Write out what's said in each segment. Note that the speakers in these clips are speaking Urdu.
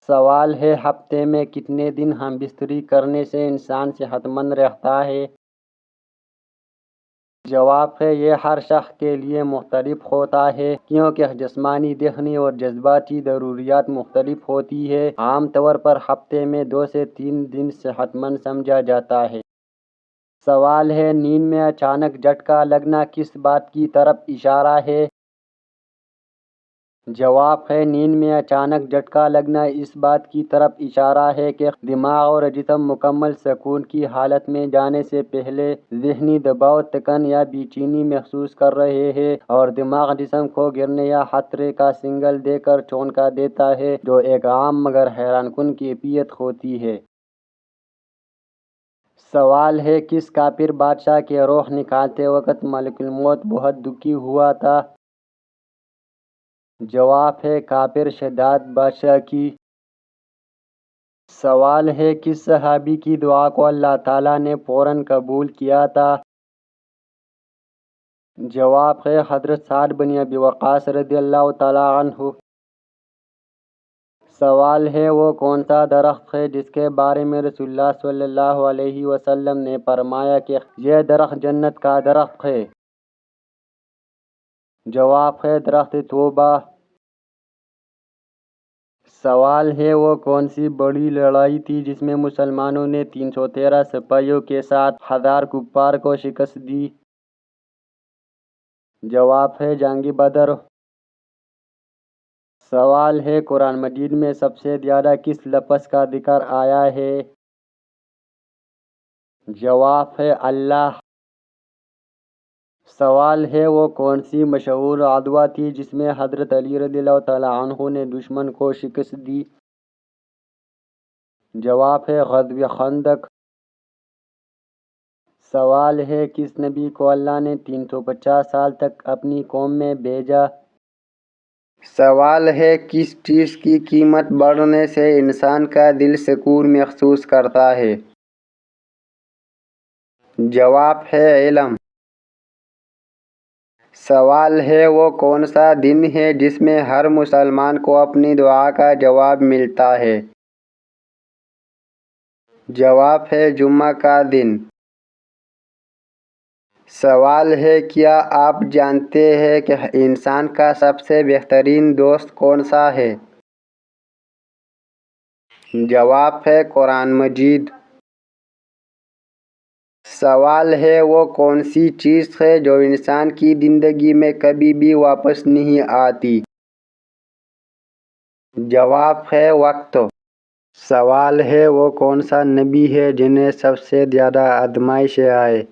سوال ہے ہفتے میں کتنے دن ہم بستری کرنے سے انسان صحت مند رہتا ہے؟ جواب ہے یہ ہر شخص کے لیے مختلف ہوتا ہے کیونکہ جسمانی ذہنی اور جذباتی ضروریات مختلف ہوتی ہے۔ عام طور پر ہفتے میں 2 سے 3 دن صحت مند سمجھا جاتا ہے۔ سوال ہے نیند میں اچانک جھٹکا لگنا کس بات کی طرف اشارہ ہے؟ جواب ہے نیند میں اچانک جھٹکا لگنا اس بات کی طرف اشارہ ہے کہ دماغ اور جسم مکمل سکون کی حالت میں جانے سے پہلے ذہنی دباؤ، تھکن یا بے چینی محسوس کر رہے ہیں، اور دماغ جسم کو گرنے یا خطرے کا سگنل دے کر چونکا دیتا ہے، جو ایک عام مگر حیران کن کیفیت ہوتی ہے۔ سوال ہے کس کافر بادشاہ کی روح نکالتے وقت ملک الموت بہت دکھی ہوا تھا؟ جواب ہے کافر شداد بادشاہ کی۔ سوال ہے کس صحابی کی دعا کو اللہ تعالیٰ نے فوراً قبول کیا تھا؟ جواب ہے حضرت سعد بن ابی وقاص رضی اللہ تعالیٰ عنہ۔ سوال ہے وہ کون سا درخت ہے جس کے بارے میں رسول اللہ صلی اللہ علیہ وسلم نے فرمایا کہ یہ درخت جنت کا درخت ہے؟ جواب ہے درخت توبہ۔ سوال ہے وہ کون سی بڑی لڑائی تھی جس میں مسلمانوں نے 313 سپاہیوں کے ساتھ 1000 کفار کو شکست دی؟ جواب ہے جنگ بدر۔ سوال ہے قرآن مجید میں سب سے زیادہ کس لفظ کا ذکر آیا ہے؟ جواب ہے اللہ۔ سوال ہے وہ کون سی مشہور غزوہ تھی جس میں حضرت علی رضی اللہ تعالیٰ عنہ نے دشمن کو شکست دی؟ جواب ہے غزوہ خندق۔ سوال ہے کس نبی کو اللہ نے 350 سال تک اپنی قوم میں بھیجا؟ سوال ہے کس چیز کی قیمت بڑھنے سے انسان کا دل سکون محسوس کرتا ہے؟ جواب ہے علم۔ سوال ہے وہ کون سا دن ہے جس میں ہر مسلمان کو اپنی دعا کا جواب ملتا ہے؟ جواب ہے جمعہ کا دن۔ سوال ہے کیا آپ جانتے ہیں کہ انسان کا سب سے بہترین دوست کون سا ہے؟ جواب ہے قرآن مجید۔ سوال ہے وہ کون سی چیز ہے جو انسان کی زندگی میں کبھی بھی واپس نہیں آتی؟ جواب ہے وقت۔ سوال ہے وہ کون سا نبی ہے جنہیں سب سے زیادہ آزمائشیں آئے؟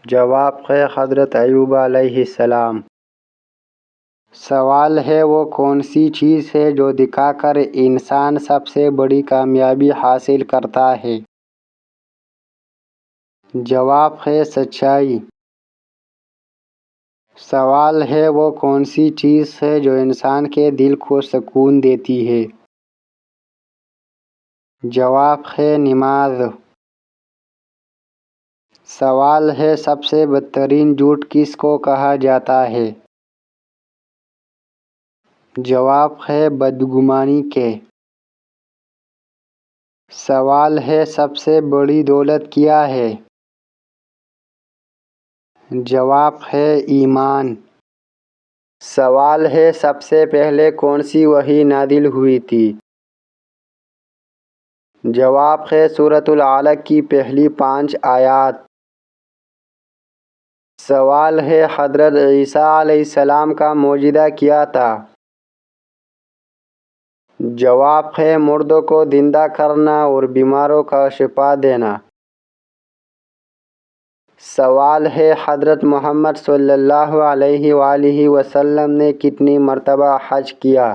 جواب ہے حضرت ایوب علیہ السلام۔ سوال ہے وہ کون سی چیز ہے جو دکھا کر انسان سب سے بڑی کامیابی حاصل کرتا ہے؟ جواب ہے سچائی۔ سوال ہے وہ کون سی چیز ہے جو انسان کے دل کو سکون دیتی ہے؟ جواب ہے نماز۔ سوال ہے سب سے بدترین جھوٹ کس کو کہا جاتا ہے؟ جواب ہے بدگمانی کے۔ سوال ہے سب سے بڑی دولت کیا ہے؟ جواب ہے ایمان۔ سوال ہے سب سے پہلے کون سی وحی نازل ہوئی تھی؟ جواب ہے سورۃ العلق کی پہلی 5 آیات۔ سوال ہے حضرت عیسیٰ علیہ السلام کا معجزہ کیا تھا؟ جواب ہے مردوں کو زندہ کرنا اور بیماروں کا شفا دینا۔ سوال ہے حضرت محمد صلی اللہ علیہ وآلہ وسلم نے کتنی مرتبہ حج کیا؟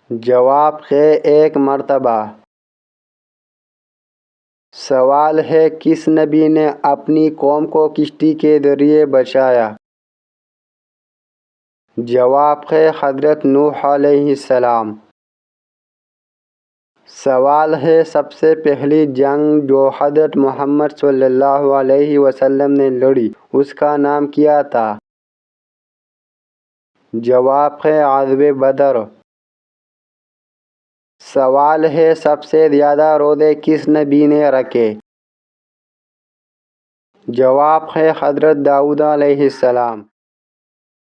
جواب ہے 1 مرتبہ۔ سوال ہے کس نبی نے اپنی قوم کو کشتی کے ذریعے بچایا؟ جواب ہے حضرت نوح علیہ السلام۔ سوال ہے سب سے پہلی جنگ جو حضرت محمد صلی اللہ علیہ وسلم نے لڑی اس کا نام کیا تھا؟ جواب ہے غزوہ بدر۔ سوال ہے سب سے زیادہ روزے کس نبی نے رکھے؟ جواب ہے حضرت داؤد علیہ السلام۔